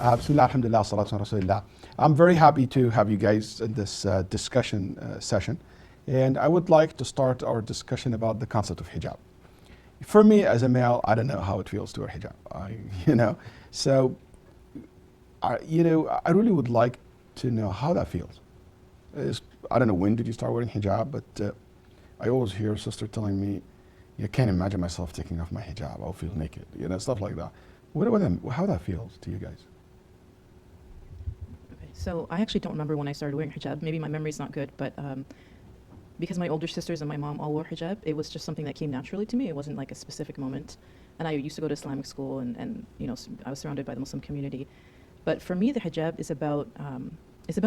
Bismillah, alhamdulillah, salatu wa rasulillah. I'm very happy to have you guys in this discussion session. And I would like to start our discussion about the concept of hijab. For me as a male, I don't know how it feels to wear hijab. I really would like to know how that feels. I don't know when did you start wearing hijab, but I always hear a sister telling me, I can't imagine myself taking off my hijab. I'll feel naked, stuff like that. How that feels to you guys? So I actually don't remember when I started wearing hijab. Maybe my memory's not good, but because my older sisters and my mom all wore hijab, it was just something that came naturally to me. It wasn't like a specific moment. And I used to go to Islamic school, and I was surrounded by the Muslim community. But for me, the hijab is about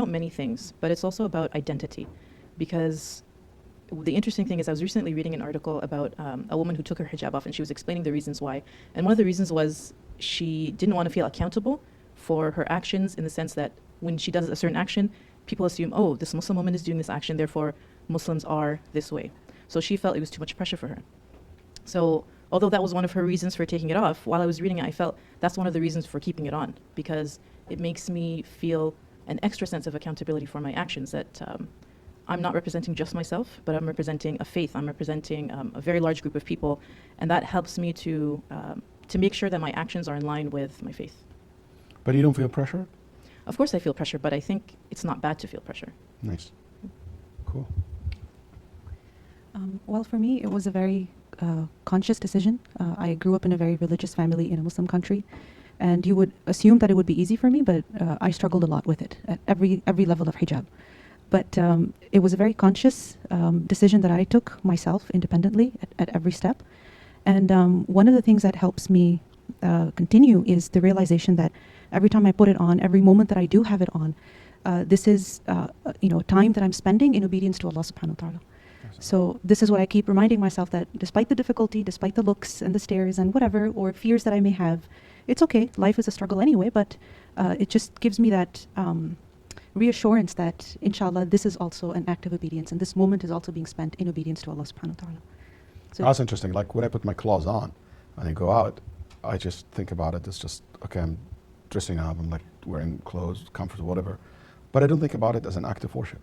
many things, but it's also about identity. Because the interesting thing is I was recently reading an article about a woman who took her hijab off, and she was explaining the reasons why. And one of the reasons was she didn't want to feel accountable for her actions, in the sense that when she does a certain action, people assume, oh, this Muslim woman is doing this action, therefore Muslims are this way. So she felt it was too much pressure for her. So although that was one of her reasons for taking it off, while I was reading it, I felt that's one of the reasons for keeping it on, because it makes me feel an extra sense of accountability for my actions, that I'm not representing just myself, but I'm representing a faith. I'm representing a very large group of people, and that helps me to make sure that my actions are in line with my faith. But you don't feel pressure? Of course I feel pressure, but I think it's not bad to feel pressure. Nice. Cool. Well, for me, it was a very conscious decision. I grew up in a very religious family in a Muslim country, and you would assume that it would be easy for me, but I struggled a lot with it at every level of hijab. But it was a very conscious decision that I took myself independently at every step. And one of the things that helps me continue is the realization that every time I put it on, every moment that I do have it on, this is time that I'm spending in obedience to Allah subhanahu wa ta'ala. So this is what I keep reminding myself, that despite the difficulty, despite the looks and the stares and whatever, or fears that I may have, it's okay. Life is a struggle anyway, but it just gives me that reassurance that, inshallah, this is also an act of obedience, and this moment is also being spent in obedience to Allah subhanahu wa ta'ala. So that's interesting. Like when I put my clothes on and I go out, I just think about it. It's just, okay, I'm dressing up, I'm like wearing clothes, comfortable, whatever. But I don't think about it as an act of worship.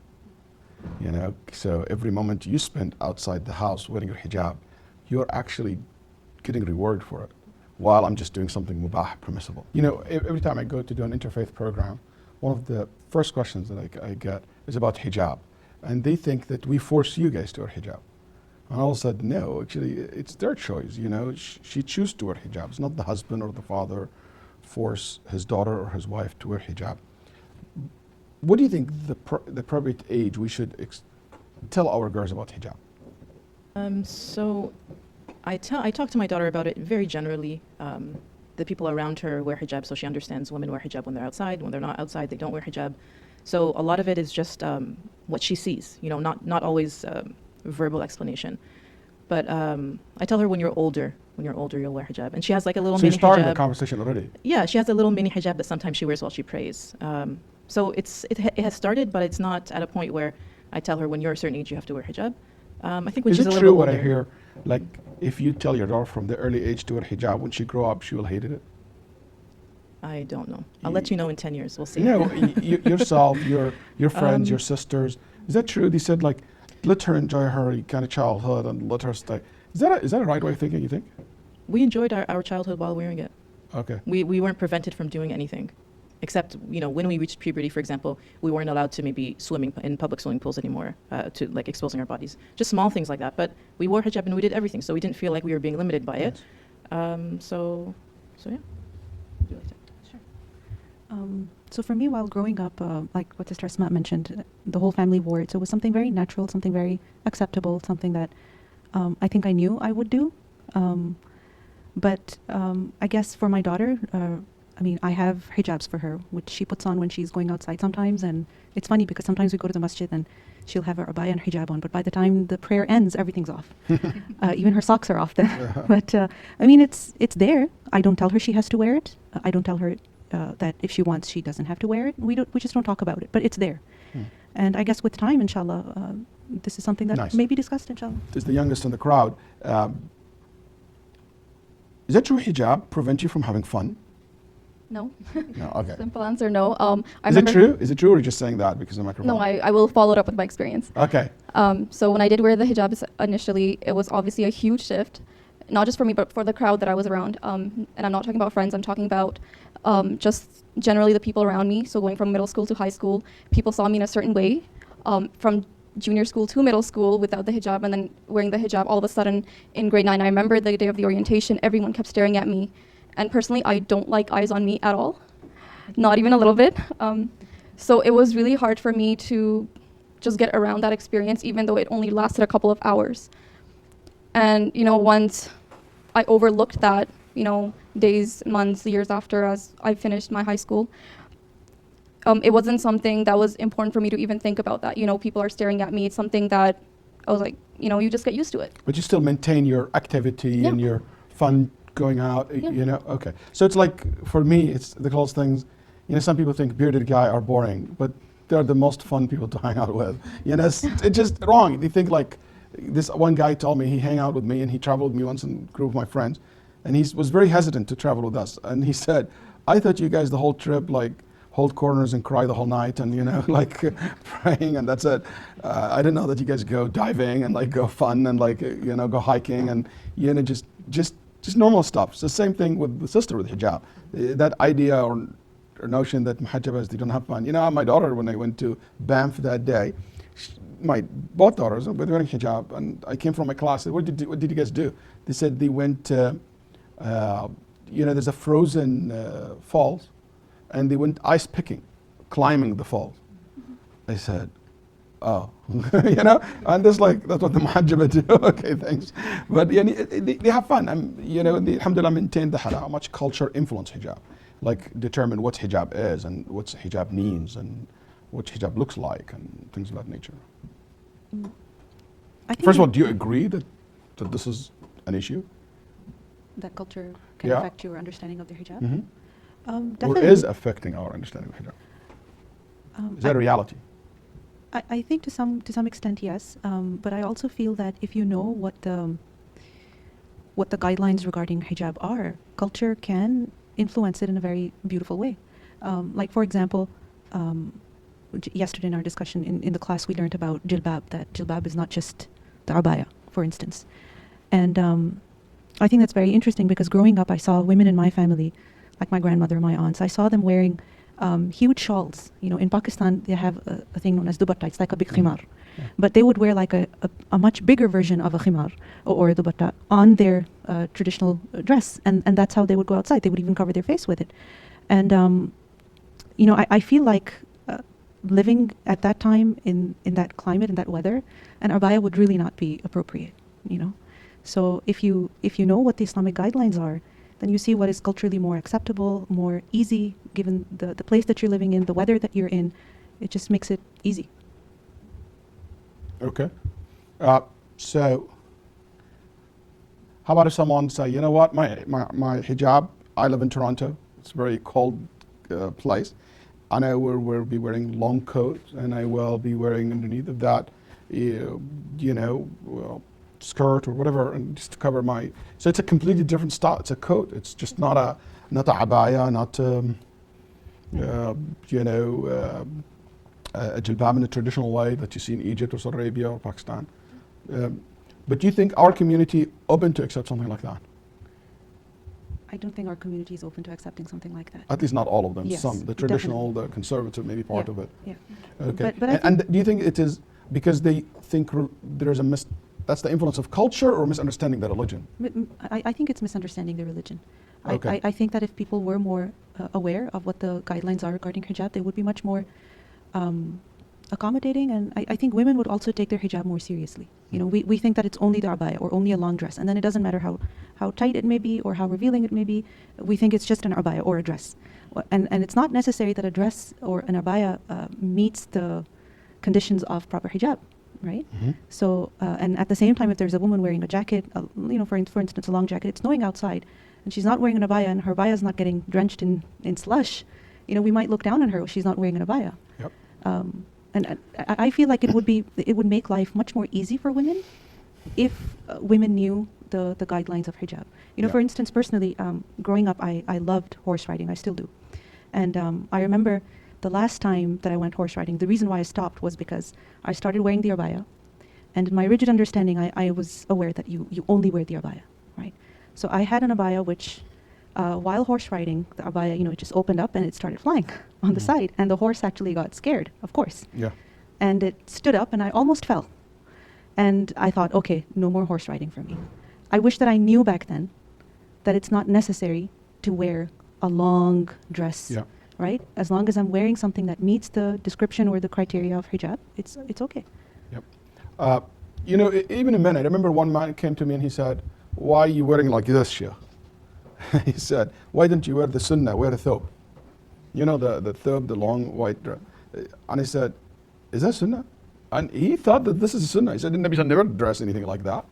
So every moment you spend outside the house wearing your hijab, you're actually getting reward for it, while I'm just doing something mubah, permissible. Every time I go to do an interfaith program, one of the first questions that I get is about hijab. And they think that we force you guys to wear hijab. And I said, no, actually, it's their choice. She chooses to wear hijab. It's not the husband or the father force his daughter or his wife to wear hijab. What do you think the appropriate age we should tell our girls about hijab? So I talk to my daughter about it very generally. The people around her wear hijab, so she understands women wear hijab when they're outside. When they're not outside, they don't wear hijab. So a lot of it is just what she sees, not always verbal explanation. But I tell her when you're older, you'll wear hijab. And she has like a little mini hijab. So you started the conversation already? Yeah, she has a little mini hijab that sometimes she wears while she prays. So it has started, but it's not at a point where I tell her when you're a certain age you have to wear hijab. I think when she's a little bit older. Is it true what I hear? Like if you tell your daughter from the early age to wear hijab, when she grow up she will hate it? I don't know. I'll let you know in 10 years. We'll see. Yourself, your friends, your sisters. Is that true? They said like, let her enjoy her kind of childhood and let her stay. Is that a right way of thinking, you think? We enjoyed our childhood while wearing it. Okay. We weren't prevented from doing anything. Except, when we reached puberty, for example, we weren't allowed to maybe swimming in public swimming pools anymore, to like exposing our bodies. Just small things like that. But we wore hijab and we did everything, so we didn't feel like we were being limited by it. So yeah. Would you like to? Sure. So for me, while growing up, like what Sister Asmaa mentioned, the whole family wore it. So it was something very natural, something very acceptable, something that I think I knew I would do. But I guess for my daughter, I have hijabs for her, which she puts on when she's going outside sometimes. And it's funny because sometimes we go to the masjid and she'll have her abaya and hijab on. But by the time the prayer ends, everything's off. Even her socks are off then. But it's there. I don't tell her she has to wear it. I don't tell her that if she wants, she doesn't have to wear it. We just don't talk about it. But it's there. And I guess with time, inshallah, this is something that may be discussed, inshallah. This is the youngest in the crowd. Is that true hijab prevent you from having fun? No. No, okay. Simple answer, no. I Is it remember. true? Is it true, or are you just saying that because of the microphone? No, I will follow it up with my experience. Okay. So when I did wear the hijabs initially, it was obviously a huge shift, not just for me, but for the crowd that I was around. And I'm not talking about friends, I'm talking about just generally the people around me. So going from middle school to high school, people saw me in a certain way. From junior school to middle school without the hijab, and then wearing the hijab all of a sudden in grade 9. I remember the day of the orientation, everyone kept staring at me. And personally, I don't like eyes on me at all, not even a little bit. So it was really hard for me to just get around that experience, even though it only lasted a couple of hours. And, once I overlooked that, days, months, years after as I finished my high school, it wasn't something that was important for me to even think about that. People are staring at me. It's something that I was like, you just get used to it. But you still maintain your activity and your fun going out, okay. So it's like, for me, it's the close things, some people think bearded guy are boring, but they're the most fun people to hang out with. It's just wrong. They think like, this one guy told me he hang out with me and he traveled with me once in a group of my friends, and he was very hesitant to travel with us. And he said, I thought you guys the whole trip like hold corners and cry the whole night and like praying and that's it. I didn't know that you guys go diving and like go fun and like go hiking and just normal stuff. It's the same thing with the sister with hijab. That idea or notion that muhajjabas, they don't have fun. My daughter, when I went to Banff that day, both daughters were wearing hijab, and I came from my class. I said, what did you guys do? They said they went there's a frozen falls, and they went ice picking, climbing the falls. I said, oh, and that's what the muhajjaba do. Okay, thanks. But they have fun. They, alhamdulillah, maintain how much culture influence hijab, like determine what hijab is and what hijab means and what hijab looks like and things of that nature. First of all, do you agree that this is an issue? That culture can affect your understanding of the hijab? Or Definitely. is affecting our understanding of hijab? Is that a reality? I think to some extent, yes. But I also feel that if you know what the guidelines regarding hijab are, culture can influence it in a very beautiful way. Like for example, yesterday in our discussion in the class, we learned about jilbab, that jilbab is not just the abaya, for instance. And I think that's very interesting because growing up, I saw women in my family, like my grandmother, my aunts, I saw them wearing huge shawls. In Pakistan, they have a thing known as dupatta. It's like a big khimar. Yeah. But they would wear like a much bigger version of a khimar or a dupatta on their traditional dress. And that's how they would go outside. They would even cover their face with it. And, I feel like living at that time in that climate, in that weather, an abaya would really not be appropriate, So if you know what the Islamic guidelines are, then you see what is culturally more acceptable, more easy, given the place that you're living in, the weather that you're in. It just makes it easy. Okay. So how about if someone say, you know what, my hijab, I live in Toronto, it's a very cold place, and I will be wearing long coats, and I will be wearing underneath of that, skirt or whatever, and just to cover my. So it's a completely different style. It's a coat. It's just not a abaya, not a jilbab in a traditional way that you see in Egypt or Saudi Arabia or Pakistan. But do you think our community open to accept something like that? I don't think our community is open to accepting something like that. At least not all of them. Yes, Some, the traditional, definitely. the conservative, maybe part of it. Yeah. Okay. But And do you think it is because they think there's that's the influence of culture or misunderstanding the religion? I think it's misunderstanding the religion. Okay. I think that if people were more aware of what the guidelines are regarding hijab, they would be much more accommodating, and I think women would also take their hijab more seriously. We think that it's only the abaya or only a long dress, and then it doesn't matter how tight it may be or how revealing it may be. We think it's just an abaya or a dress. And it's not necessary that a dress or an abaya meets the conditions of proper hijab, right? Mm-hmm. So, and at the same time, if there's a woman wearing a jacket, for instance, a long jacket, it's snowing outside, and she's not wearing an abaya, and her abaya is not getting drenched in slush, we might look down on her if she's not wearing an abaya. Yep. And I feel like it would make life much more easy for women if women knew the guidelines of hijab. For instance, personally, growing up, I loved horse riding. I still do. And I remember the last time that I went horse riding, the reason why I stopped was because I started wearing the abaya. And in my rigid understanding, I was aware that you only wear the abaya, right? So I had an abaya which, while horse riding, the abaya, it just opened up and it started flying on the side. And the horse actually got scared, of course. Yeah. And it stood up and I almost fell. And I thought, okay, no more horse riding for me. I wish that I knew back then that it's not necessary to wear a long dress, Yeah. right? As long as I'm wearing something that meets the description or the criteria of hijab, it's okay. Yep. Even in men, I remember one man came to me and he said, why are you wearing like this, Sheikh? He said, why don't you wear the sunnah, wear a thobe? The thobe, the long white dress. And he said, is that sunnah? And he thought that this is sunnah. He said, the Nabi never dressed anything like that.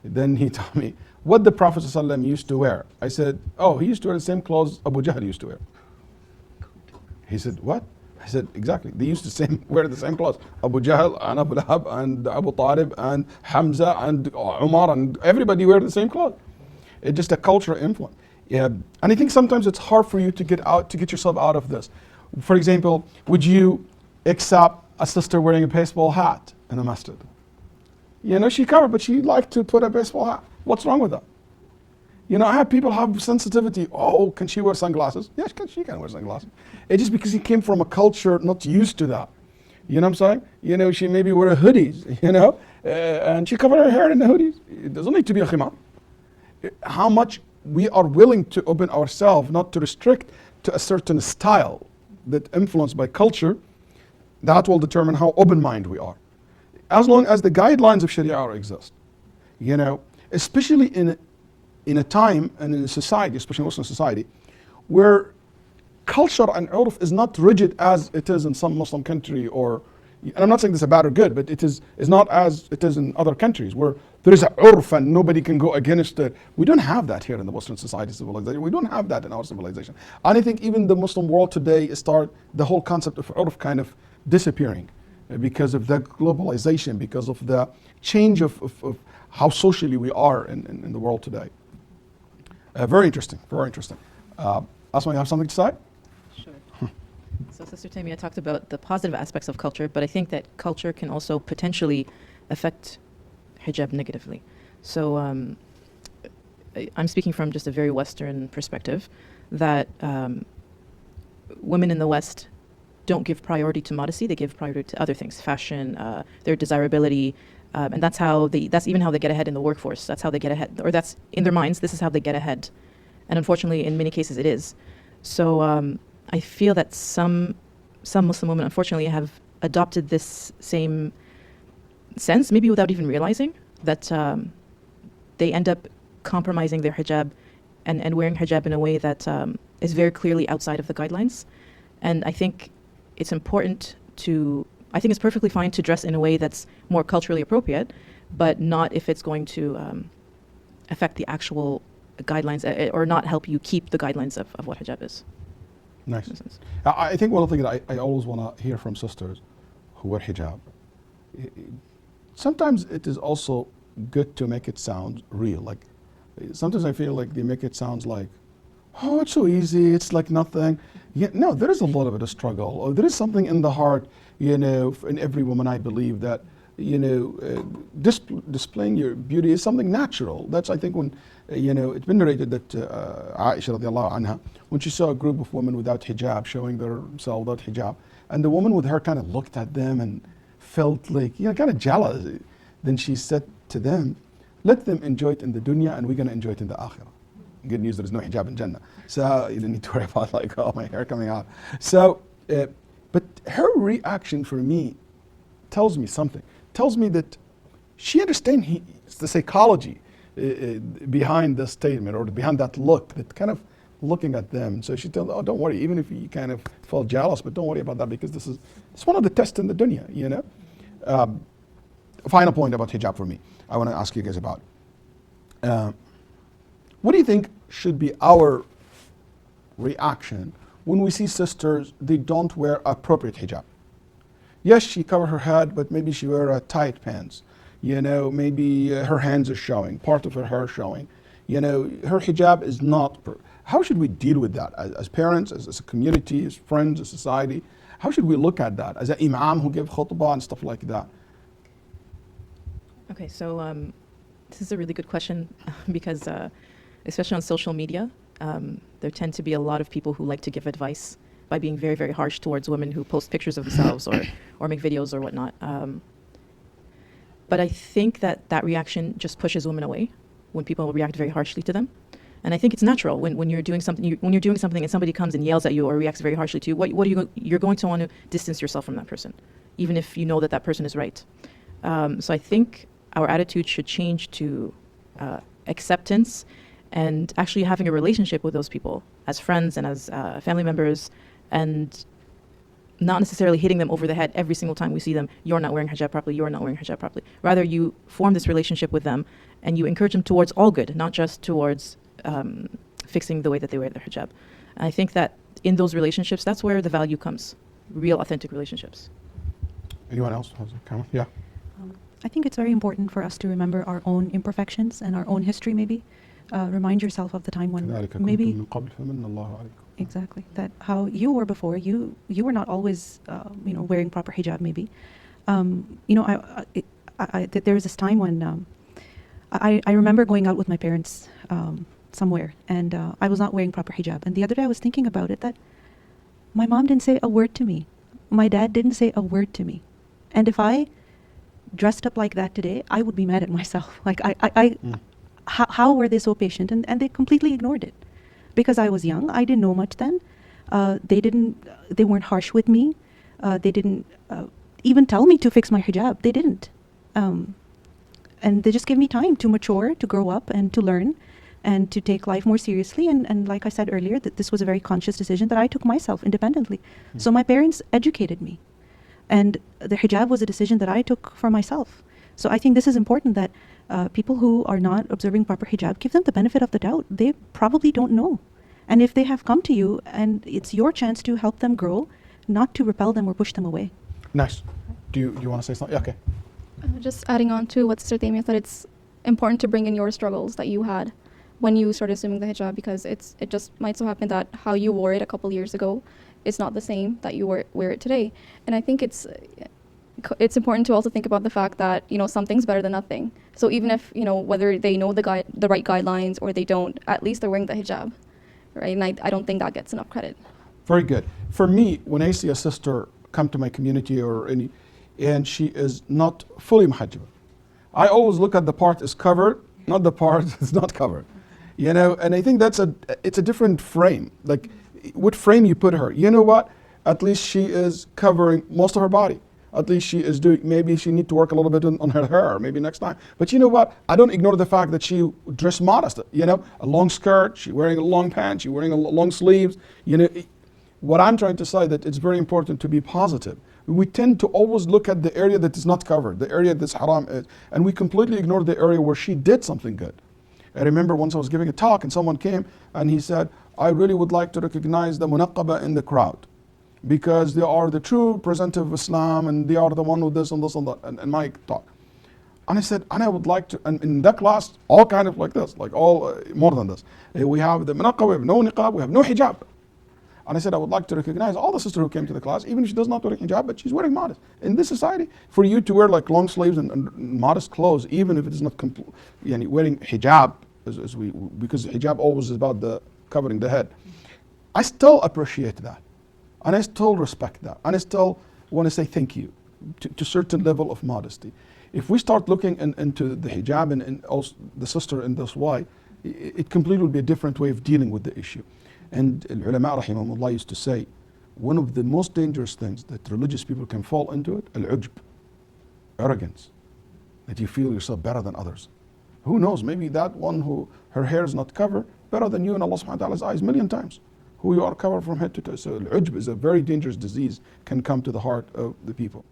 Then he told me what the Prophet ﷺ used to wear. I said, oh, he used to wear the same clothes Abu Jahl used to wear. He said, what? I said, exactly. They used to wear the same clothes. Abu Jahl and Abu Lahab and Abu Talib and Hamza and Umar and everybody wear the same clothes. It's just a cultural influence. Yeah. And I think sometimes it's hard for you to get yourself out of this. For example, would you accept a sister wearing a baseball hat in a masjid? She covered, but she liked to put a baseball hat. What's wrong with that? I have people have sensitivity. Oh, can she wear sunglasses? Yes, she can wear sunglasses. It's just because he came from a culture not used to that. You know what I'm saying? She maybe wear hoodies, and she covered her hair in the hoodies. It doesn't need to be a khimar. How much we are willing to open ourselves, not to restrict to a certain style that influenced by culture, that will determine how open-minded we are. As long as the guidelines of Sharia exist, especially in a time and in a society, especially Muslim society, where culture and urf is not rigid as it is in some Muslim country, and I'm not saying this is bad or good, but it is not as it is in other countries where there is a urf and nobody can go against it. We don't have that here in the Muslim society civilization. We don't have that in our civilization. And I think even the Muslim world today the whole concept of urf kind of disappearing because of the globalization, because of the change of how socially we are in the world today. Very interesting, very interesting. Asma, you have something to say? Sure. So Sister Taimiyyah talked about the positive aspects of culture, but I think that culture can also potentially affect hijab negatively. So I'm speaking from just a very Western perspective, that women in the West don't give priority to modesty, they give priority to other things, fashion, their desirability, and that's even how they get ahead in the workforce. That's how they get ahead, or that's in their minds, this is how they get ahead. And unfortunately, in many cases, it is. So I feel that some Muslim women, unfortunately, have adopted this same sense, maybe without even realizing, that they end up compromising their hijab and wearing hijab in a way that is very clearly outside of the guidelines. And I think it's it's perfectly fine to dress in a way that's more culturally appropriate, but not if it's going to affect the actual guidelines or not help you keep the guidelines of what hijab is. Nice. I think one of the things that I always want to hear from sisters who wear hijab, sometimes it is also good to make it sound real. Like sometimes I feel like they make it sound like, oh, it's so easy, it's like nothing. No, there is a lot of it, a struggle. Or there is something in the heart, in every woman, I believe, that, displaying your beauty is something natural. That's, I think, when, it's been narrated that Aisha radiallahu anha, when she saw a group of women without hijab, showing themselves without hijab, and the woman with her kind of looked at them and felt like, kind of jealous. Then she said to them, let them enjoy it in the dunya and we're going to enjoy it in the akhirah. Good news, there is no hijab in Jannah. So you don't need to worry about like, oh, my hair coming out. So, but her reaction for me tells me something. Tells me that she understands the psychology behind the statement or behind that look, that kind of looking at them. So she tells, oh, don't worry, even if you kind of felt jealous, but don't worry about that because it's one of the tests in the dunya, Final point about hijab for me, I want to ask you guys about. What do you think should be our reaction when we see sisters, they don't wear appropriate hijab? Yes, she cover her head, but maybe she wear tight pants. Maybe her hands are showing, part of her hair showing. Her hijab is not How should we deal with that as parents, as a community, as friends, as society? How should we look at that as an imam who gives khutbah and stuff like that? Okay, so this is a really good question because especially on social media, there tend to be a lot of people who like to give advice by being very, very harsh towards women who post pictures of themselves or make videos or whatnot. But I think that reaction just pushes women away when people react very harshly to them. And I think it's natural when you're doing something when you're doing something and somebody comes and yells at you or reacts very harshly to you. What are you're going to want to distance yourself from that person, even if you know that person is right. So I think our attitude should change to acceptance and actually having a relationship with those people as friends and as family members, and not necessarily hitting them over the head every single time we see them. You're not wearing hijab properly. You're not wearing hijab properly. Rather, you form this relationship with them and you encourage them towards all good, not just towards fixing the way that they wear their hijab. And I think that in those relationships, that's where the value comes, real authentic relationships. Anyone else has a comment? Yeah. I think it's very important for us to remember our own imperfections and our own history maybe. Remind yourself of the time when maybe exactly that how you were before. You were not always wearing proper hijab maybe. There was this time when I remember going out with my parents somewhere and I was not wearing proper hijab. And the other day I was thinking about it, that my mom didn't say a word to me. My dad didn't say a word to me. And if I dressed up like that today, I would be mad at myself. Like how were they so patient? And they completely ignored it. Because I was young, I didn't know much then. They weren't harsh with me. They didn't even tell me to fix my hijab. They didn't. And they just gave me time to mature, to grow up and to learn and to take life more seriously. And like I said earlier, that this was a very conscious decision that I took myself independently. So my parents educated me. And the hijab was a decision that I took for myself. So I think this is important, that people who are not observing proper hijab, give them the benefit of the doubt. They probably don't know. And if they have come to you, and it's your chance to help them grow, not to repel them or push them away. Nice. Do you want to say something? Yeah, okay. Just adding on to what Sister Taimiyyah said, it's important to bring in your struggles that you had when you started assuming the hijab, because it just might so happen that how you wore it a couple years ago is not the same that you wear it today. And I think it's important to also think about the fact that something's better than nothing. So even if whether they know the right guidelines or they don't, at least they're wearing the hijab, right? And I don't think that gets enough credit. Very good. For me, when I see a sister come to my community and she is not fully muhajjab, I always look at the part is covered, not the part is not covered. And I think it's a different frame. Like, what frame you put her? You know what? At least she is covering most of her body. At least she is doing, maybe she need to work a little bit on her hair, maybe next time. But you know what? I don't ignore the fact that she dressed modest, a long skirt, she wearing a long pants, she wearing a long sleeves. What I'm trying to say, that it's very important to be positive. We tend to always look at the area that is not covered, the area that's haram is, and we completely ignore the area where she did something good. I remember once I was giving a talk and someone came and he said, I really would like to recognize the munaqqaba in the crowd, because they are the true representative of Islam and they are the one with this and this and that, and my talk. And I said, and I would like to, and in that class, all kind of like this, like all more than this. We have the munaqqaba, we have no niqab, we have no hijab. And I said, I would like to recognize all the sisters who came to the class, even if she does not wear hijab, but she's wearing modest. In this society, for you to wear like long sleeves and modest clothes, even if it is not wearing hijab, because hijab always is about the covering the head. I still appreciate that. And I still respect that. And I still want to say thank you to a certain level of modesty. If we start looking into the hijab and also the sister in this way, it completely will be a different way of dealing with the issue. And ulama rahimahumullah used to say, one of the most dangerous things that religious people can fall into it, al-ujb, arrogance, that you feel yourself better than others. Who knows, maybe that one who her hair is not covered, better than you in Allah subhanahu wa ta'ala's eyes 1,000,000 times. Who you are covered from head to toe. So al-ujb is a very dangerous disease, can come to the heart of the people.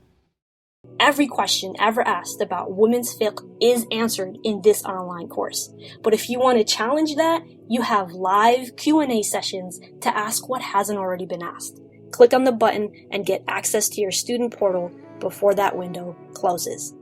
Every question ever asked about women's fiqh is answered in this online course. But if you want to challenge that, you have live Q&A sessions to ask what hasn't already been asked. Click on the button and get access to your student portal before that window closes.